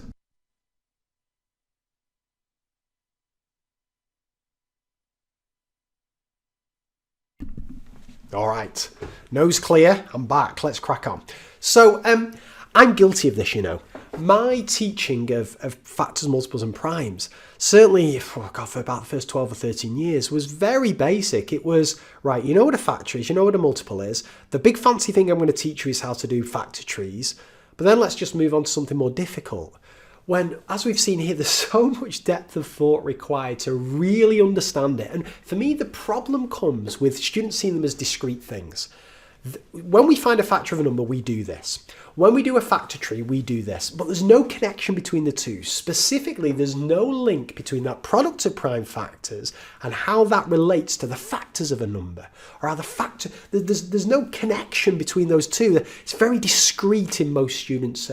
All right, nose clear, I'm back, let's crack on. So I'm guilty of this, you know. My teaching of factors, multiples and primes, certainly for about the first 12 or 13 years, was very basic. It was, right, you know what a factor is, you know what a multiple is. The big fancy thing I'm going to teach you is how to do factor trees, but then let's just move on to something more difficult. When, as we've seen here, there's so much depth of thought required to really understand it. And for me, the problem comes with students seeing them as discrete things. When we find a factor of a number, we do this. When we do a factor tree, we do this. But there's no connection between the two. Specifically, there's no link between that product of prime factors and how that relates to the factors of a number. Or how the factor, there's no connection between those two. It's very discrete in most students'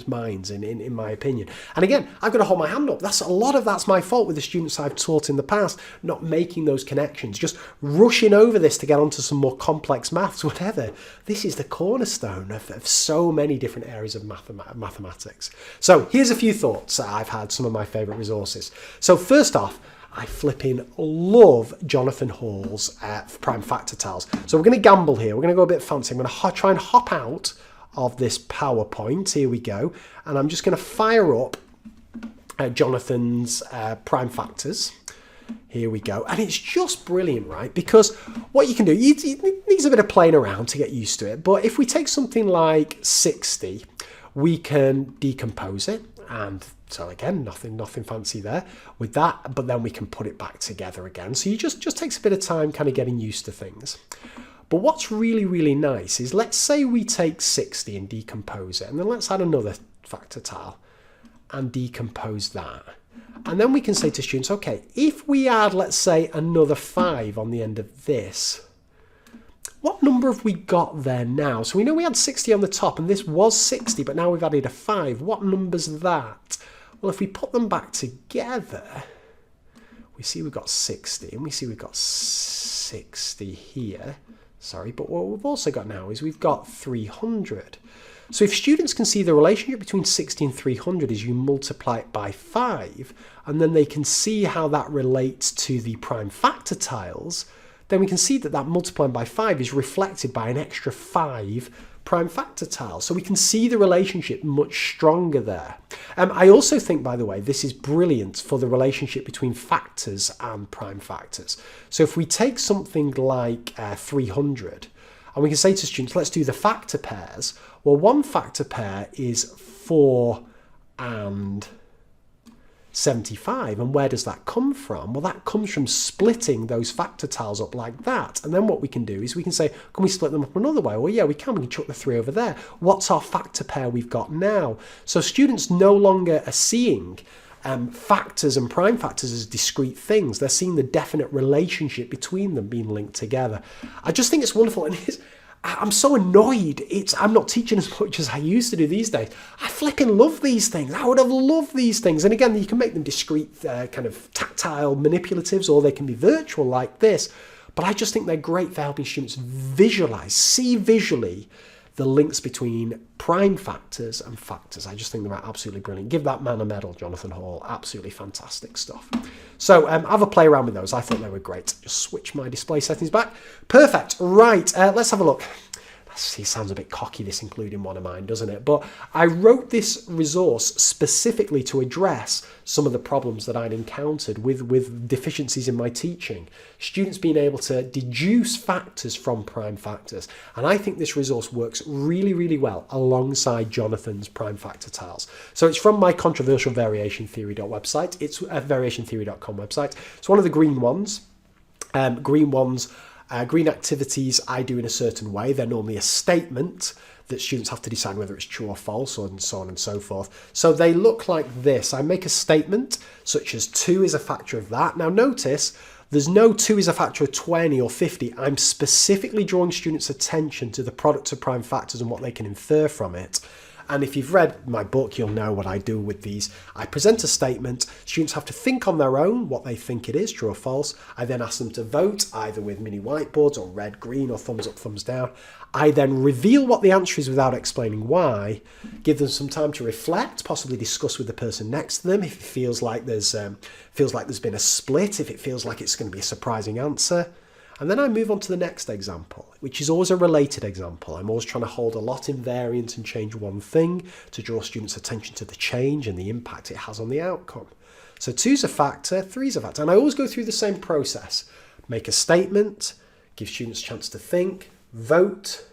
minds, in my opinion. And again, I've got to hold my hand up. A lot of that's my fault with the students I've taught in the past, not making those connections, just rushing over this to get onto some more complex maths, whatever. This is the cornerstone of so many different areas of mathematics. So here's a few thoughts. I've had some of my favourite resources. So first off, I flipping love Jonathan Hall's prime factor tiles. So we're going to gamble here. We're going to go a bit fancy. I'm going to try and hop out of this PowerPoint. Here we go. And I'm just going to fire up Jonathan's prime factors. Here we go. And it's just brilliant, right? Because what you can do, it needs a bit of playing around to get used to it. But if we take something like 60, we can decompose it. And so again, nothing fancy there with that. But then we can put it back together again. So you just takes a bit of time kind of getting used to things. But what's really, really nice is, let's say we take 60 and decompose it. And then let's add another factor tile and decompose that. And then we can say to students, okay, if we add, let's say, another 5 on the end of this, what number have we got there now? So we know we had 60 on the top, and this was 60, but now we've added a 5. What number's that? Well, if we put them back together, we see we've got 60, and we see we've got 60 here. Sorry, but what we've also got now is we've got 300. So if students can see the relationship between 60 and 300 is you multiply it by 5, and then they can see how that relates to the prime factor tiles, then we can see that that multiplying by 5 is reflected by an extra 5 prime factor tiles. So we can see the relationship much stronger there. I also think, by the way, this is brilliant for the relationship between factors and prime factors. So if we take something like 300, and we can say to students, let's do the factor pairs. Well, one factor pair is 4 and 75. And where does that come from? Well, that comes from splitting those factor tiles up like that. And then what we can do is we can say, can we split them up another way? Well, yeah, we can chuck the 3 over there. What's our factor pair we've got now? So students no longer are seeing factors and prime factors as discrete things. They're seeing the definite relationship between them being linked together. I just think it's wonderful, and I'm so annoyed I'm not teaching as much as I used to do these days. I flipping love these things. I would have loved these things. And again, you can make them discrete, kind of tactile manipulatives, or they can be virtual like this. But I just think they're great for helping students see visually the links between prime factors and factors. I just think they're absolutely brilliant. Give that man a medal, Jonathan Hall. Absolutely fantastic stuff. So have a play around with those. I thought they were great. Just switch my display settings back. Perfect. Right, let's have a look. He sounds a bit cocky, this including one of mine, doesn't it? But I wrote this resource specifically to address some of the problems that I'd encountered with deficiencies in my teaching. Students being able to deduce factors from prime factors. And I think this resource works really, really well alongside Jonathan's prime factor tiles. So it's from my controversial variation theory website. It's a variationtheory.com website. It's one of the green ones. Green activities I do in a certain way. They're normally a statement that students have to decide whether it's true or false, and so on and so forth. So they look like this. I make a statement such as 2 is a factor of that. Now notice there's no 2 is a factor of 20 or 50. I'm specifically drawing students' attention to the product of prime factors and what they can infer from it. And if you've read my book, you'll know what I do with these. I present a statement. Students have to think on their own what they think it is, true or false. I then ask them to vote either with mini whiteboards or red, green, or thumbs up, thumbs down. I then reveal what the answer is without explaining why. Give them some time to reflect, possibly discuss with the person next to them if it feels like there's been a split, if it feels like it's going to be a surprising answer. And then I move on to the next example, which is always a related example. I'm always trying to hold a lot invariant and change one thing to draw students' attention to the change and the impact it has on the outcome. So 2's a factor, 3's a factor. And I always go through the same process. Make a statement, give students a chance to think, vote,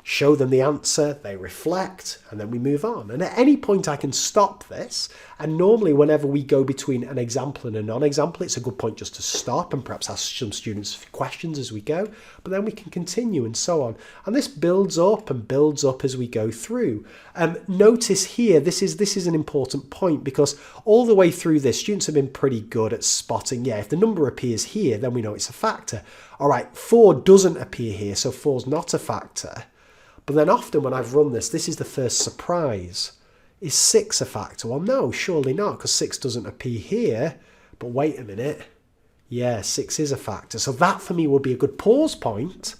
show them the answer, they reflect, and then we move on. And at any point I can stop this. And normally whenever we go between an example and a non-example, it's a good point just to stop and perhaps ask some students questions as we go, but then we can continue and so on. And this builds up and builds up as we go through. Notice here, this is an important point, because all the way through this, students have been pretty good at spotting, yeah, if the number appears here, then we know it's a factor. All right, 4 doesn't appear here, so 4's not a factor. But then often when I've run this is the first surprise. Is 6 a factor? Well, no, surely not, because 6 doesn't appear here. But wait a minute. Yeah, 6 is a factor. So that for me would be a good pause point.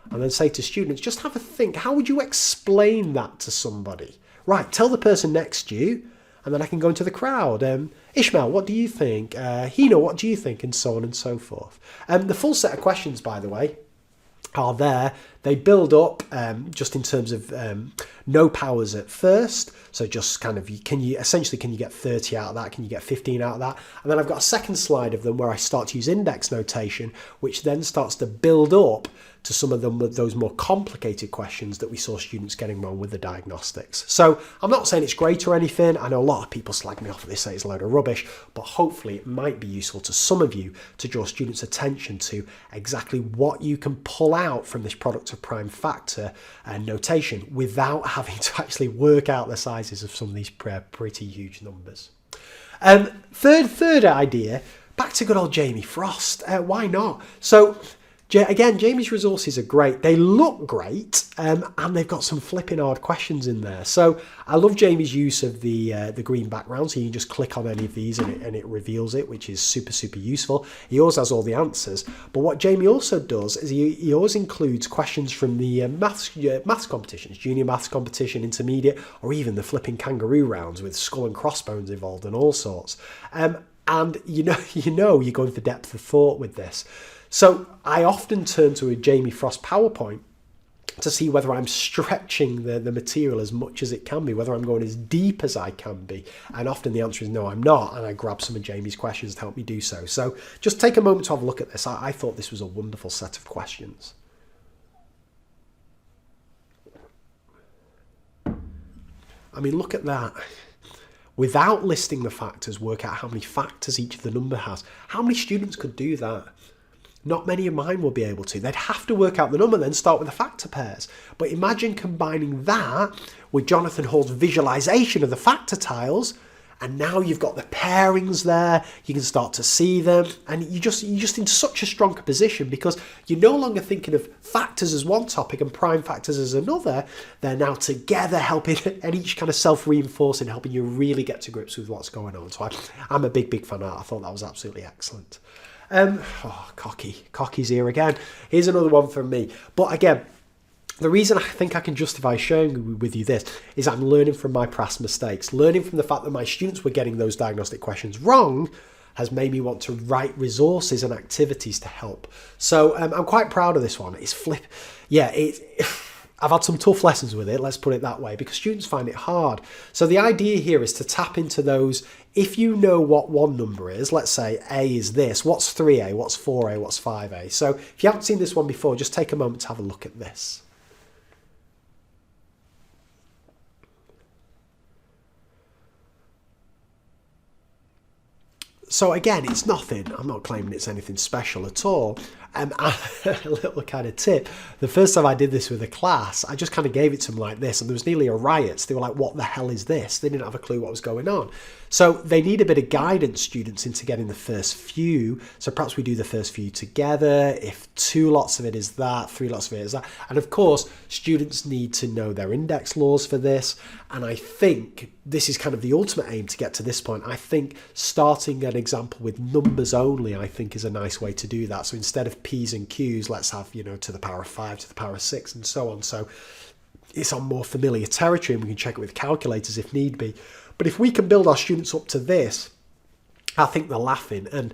And then say to students, just have a think. How would you explain that to somebody? Right, tell the person next to you. And then I can go into the crowd. Ishmael, what do you think? Hina, what do you think? And so on and so forth. The full set of questions, by the way, are there. They build up just in terms of no powers at first. So just kind of, can you get 30 out of that? Can you get 15 out of that? And then I've got a second slide of them where I start to use index notation, which then starts to build up to some of them, those more complicated questions that we saw students getting wrong with the diagnostics. So I'm not saying it's great or anything. I know a lot of people slag me off and they say it's a load of rubbish, but hopefully it might be useful to some of you to draw students' attention to exactly what you can pull out from this product of prime factor notation without having to actually work out the sizes of some of these pretty huge numbers. Third idea, back to good old Jamie Frost. Why not? So again, Jamie's resources are great. They look great, and they've got some flipping hard questions in there. So I love Jamie's use of the green background. So you can just click on any of these and it reveals it, which is super, super useful. He always has all the answers. But what Jamie also does is he always includes questions from the maths competitions, junior maths competition, intermediate, or even the flipping kangaroo rounds with skull and crossbones involved and all sorts. And you know you're going for depth of thought with this. So I often turn to a Jamie Frost PowerPoint to see whether I'm stretching the material as much as it can be, whether I'm going as deep as I can be. And often the answer is no, I'm not. And I grab some of Jamie's questions to help me do so. So just take a moment to have a look at this. I thought this was a wonderful set of questions. I mean, look at that. Without listing the factors, work out how many factors each of the number has. How many students could do that? Not many of mine will be able to. They'd have to work out the number, then start with the factor pairs. But imagine combining that with Jonathan Hall's visualization of the factor tiles, and now you've got the pairings there. You can start to see them, and you're just in such a stronger position because you're no longer thinking of factors as one topic and prime factors as another. They're now together helping, and each kind of self-reinforcing, helping you really get to grips with what's going on. So I'm a big fan of that. I thought that was absolutely excellent. Cocky's here again. Here's another one from me. But again, the reason I think I can justify sharing with you this is I'm learning from my past mistakes. Learning from the fact that my students were getting those diagnostic questions wrong has made me want to write resources and activities to help. So I'm quite proud of this one. I've had some tough lessons with it, let's put it that way, because students find it hard. So the idea here is to tap into those. If you know what one number is, let's say A is this, what's 3A, what's 4A, what's 5A? So if you haven't seen this one before, just take a moment to have a look at this. So again, it's nothing. I'm not claiming it's anything special at all. A little kind of tip. The first time I did this with a class, I just kind of gave it to them like this, and there was nearly a riot. They were like, what the hell is this? They didn't have a clue what was going on. So they need a bit of guidance, students, into getting the first few. So perhaps we do the first few together. If 2 lots of it is that, 3 lots of it is that. And of course, students need to know their index laws for this. And I think this is kind of the ultimate aim to get to this point. I think starting an example with numbers only, I think, is a nice way to do that. So instead of P's and Q's, let's have, to the power of 5, to the power of 6, and so on. So it's on more familiar territory, and we can check it with calculators if need be. But if we can build our students up to this, I think they're laughing. And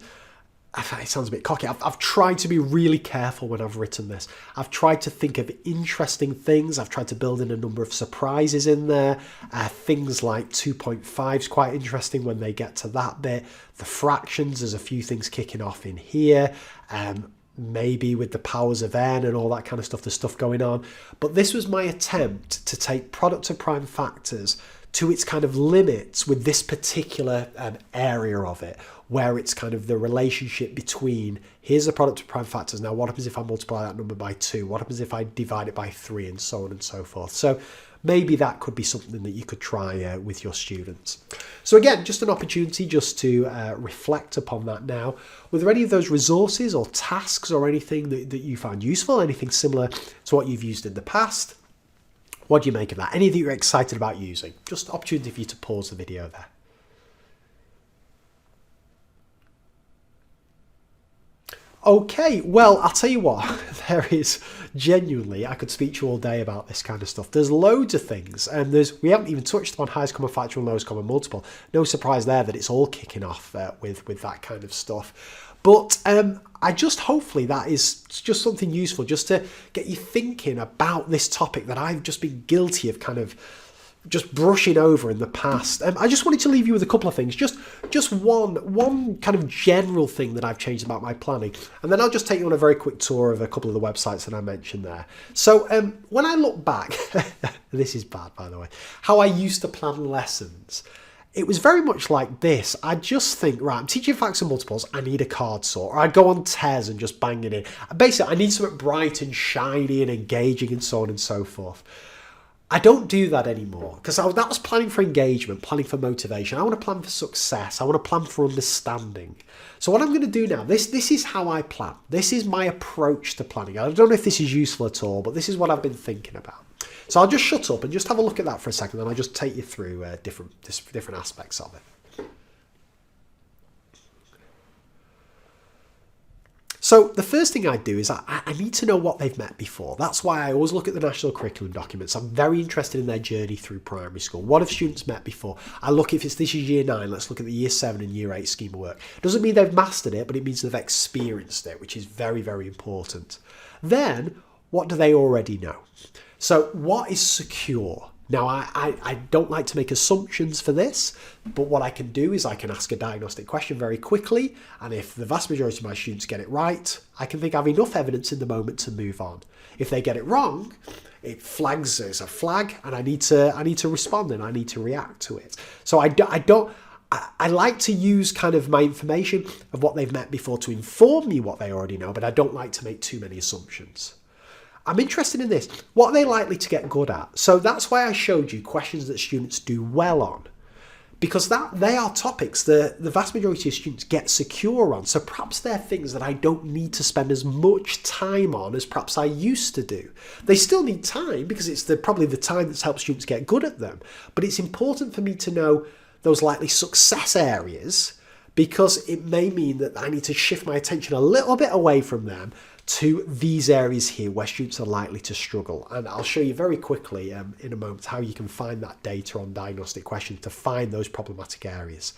it sounds a bit cocky. I've tried to be really careful when I've written this. I've tried to think of interesting things. I've tried to build in a number of surprises in there. Things like 2.5 is quite interesting when they get to that bit. The fractions, there's a few things kicking off in here. Maybe with the powers of n and all that kind of stuff, there's stuff going on. But this was my attempt to take product of prime factors to its kind of limits with this particular area of it, where it's kind of the relationship between, here's the product of prime factors, now what happens if I multiply that number by 2, what happens if I divide it by 3, and so on and so forth. So maybe that could be something that you could try with your students. So again, just an opportunity just to reflect upon that now. Were there any of those resources or tasks or anything that you found useful, anything similar to what you've used in the past? What do you make of that? Any that you're excited about using? Just an opportunity for you to pause the video there. Okay, well, I'll tell you what, there is genuinely, I could speak to you all day about this kind of stuff. There's loads of things, and we haven't even touched upon highest common factor and lowest common multiple. No surprise there that it's all kicking off with that kind of stuff. But hopefully that is just something useful just to get you thinking about this topic that I've just been guilty of kind of just brushing over in the past. I just wanted to leave you with a couple of things, just one kind of general thing that I've changed about my planning, and then I'll just take you on a very quick tour of a couple of the websites that I mentioned there. So when I look back, this is bad by the way, how I used to plan lessons, it was very much like this. I'd just think, right, I'm teaching facts and multiples, I need a card sort. Or I'd go on TES and just bang it in. Basically, I need something bright and shiny and engaging and so on and so forth. I don't do that anymore because that was planning for engagement, planning for motivation. I want to plan for success. I want to plan for understanding. So what I'm going to do now, this is how I plan. This is my approach to planning. I don't know if this is useful at all, but this is what I've been thinking about. So I'll just shut up and just have a look at that for a second, and I'll just take you through different aspects of it. So the first thing I do is I need to know what they've met before. That's why I always look at the national curriculum documents. I'm very interested in their journey through primary school. What have students met before? I look, if this is year 9, let's look at the year 7 and year 8 scheme of work. Doesn't mean they've mastered it, but it means they've experienced it, which is very, very important. Then, what do they already know? So what is secure? Now, I don't like to make assumptions for this, but what I can do is I can ask a diagnostic question very quickly, and if the vast majority of my students get it right, I can think I have enough evidence in the moment to move on. If they get it wrong, it flags as a flag, and I need to respond and I need to react to it. So I like to use kind of my information of what they've met before to inform me what they already know, but I don't like to make too many assumptions. I'm interested in this. What are they likely to get good at? So that's why I showed you questions that students do well on, because they are topics the vast majority of students get secure on. So perhaps they're things that I don't need to spend as much time on as perhaps I used to do. They still need time because it's probably the time that's helped students get good at them. But it's important for me to know those likely success areas, because it may mean that I need to shift my attention a little bit away from them to these areas here where students are likely to struggle. And I'll show you very quickly in a moment how you can find that data on diagnostic questions to find those problematic areas.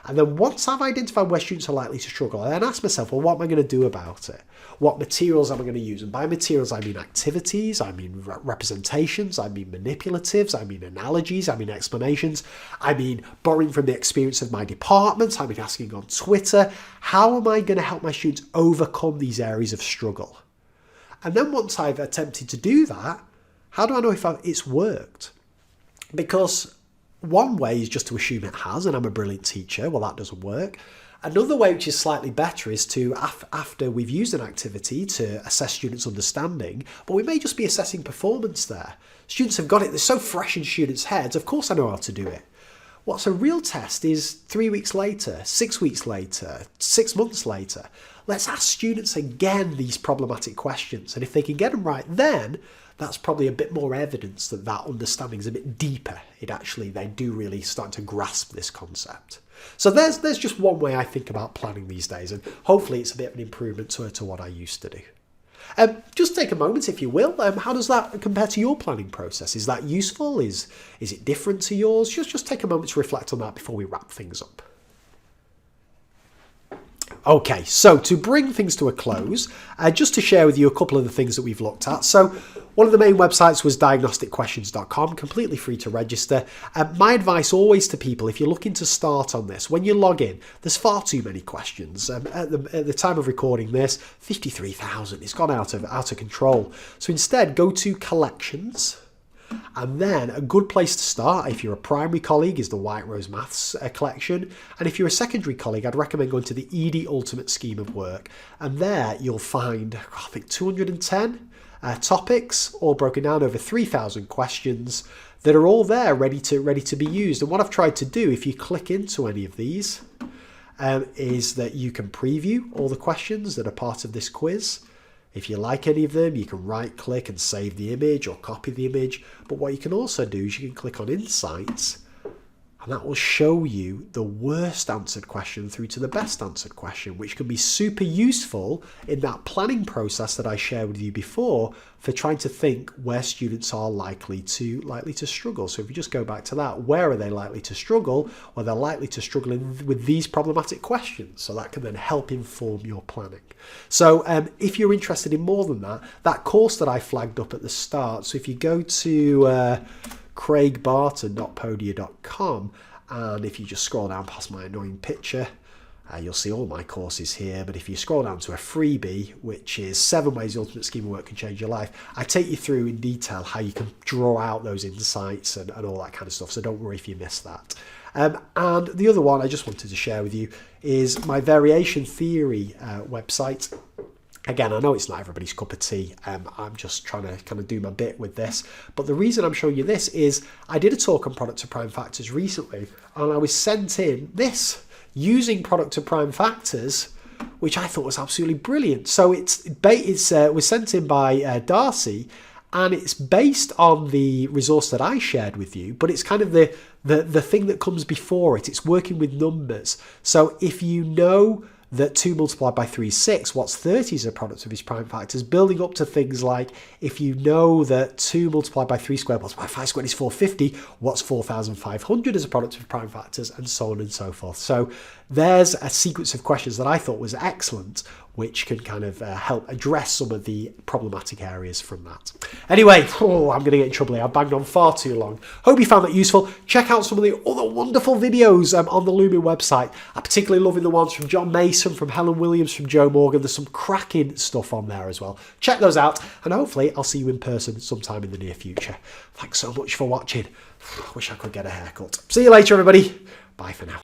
And then once I've identified where students are likely to struggle, I then ask myself, well, what am I going to do about it? What materials am I going to use? And by materials, I mean activities, I mean representations, I mean manipulatives, I mean analogies, I mean explanations, I mean borrowing from the experience of my department, I mean asking on Twitter. How am I going to help my students overcome these areas of struggle? And then once I've attempted to do that, how do I know if it's worked? Because one way is just to assume it has, and I'm a brilliant teacher. Well, that doesn't work. Another way, which is slightly better, is to, after we've used an activity, to assess students' understanding, but we may just be assessing performance there. Students have got it, they're so fresh in students' heads, of course I know how to do it. What's a real test is 3 weeks later, 6 weeks later, 6 months later. Let's ask students again these problematic questions, and if they can get them right then, that's probably a bit more evidence that understanding is a bit deeper. They do really start to grasp this concept. So there's just one way I think about planning these days, and hopefully it's a bit of an improvement to what I used to do. Just take a moment, if you will. How does that compare to your planning process? Is that useful? Is it different to yours? Just take a moment to reflect on that before we wrap things up. Okay, so to bring things to a close, just to share with you a couple of the things that we've looked at. So one of the main websites was diagnosticquestions.com, completely free to register. My advice always to people, if you're looking to start on this, when you log in, there's far too many questions. At the time of recording this, 53,000. It's gone out of control. So instead, go to collections. And then a good place to start, if you're a primary colleague, is the White Rose Maths collection. And if you're a secondary colleague, I'd recommend going to the ED Ultimate Scheme of Work. And there you'll find, I think, 210 topics, all broken down over 3,000 questions that are all there ready to be used. And what I've tried to do, if you click into any of these, is that you can preview all the questions that are part of this quiz. If you like any of them, you can right click and save the image or copy the image. But what you can also do is you can click on Insights, and that will show you the worst answered question through to the best answered question, which can be super useful in that planning process that I shared with you before for trying to think where students are likely to struggle. So if you just go back to that, where are they likely to struggle? Well, they're likely to struggle with these problematic questions. So that can then help inform your planning. So if you're interested in more than that, that course that I flagged up at the start, so if you go to craigbarton.podia.com, and if you just scroll down past my annoying picture, you'll see all my courses here. But if you scroll down to a freebie, which is 7 ways the ultimate scheme of work can change your life, I take you through in detail how you can draw out those insights and all that kind of stuff. So don't worry if you miss that. And the other one I just wanted to share with you is my variation theory website. Again, I know it's not everybody's cup of tea. I'm just trying to kind of do my bit with this. But the reason I'm showing you this is I did a talk on product to prime factors recently, and I was sent in this using product to prime factors, which I thought was absolutely brilliant. So it was sent in by Darcy, and it's based on the resource that I shared with you, but it's kind of the thing that comes before it. It's working with numbers. So if you know that 2 multiplied by 3 is 6, what's 30 is a product of its prime factors, building up to things like if you know that 2 multiplied by 3 squared plus by 5 squared is 450, what's 4,500 as a product of prime factors, and so on and so forth. So there's a sequence of questions that I thought was excellent, which can kind of help address some of the problematic areas from that. Anyway, I'm going to get in trouble here. I've banged on far too long. Hope you found that useful. Check out some of the other wonderful videos on the LUMEN website. I'm particularly loving the ones from John Mason, from Helen Williams, from Joe Morgan. There's some cracking stuff on there as well. Check those out, and hopefully I'll see you in person sometime in the near future. Thanks so much for watching. Wish I could get a haircut. See you later, everybody. Bye for now.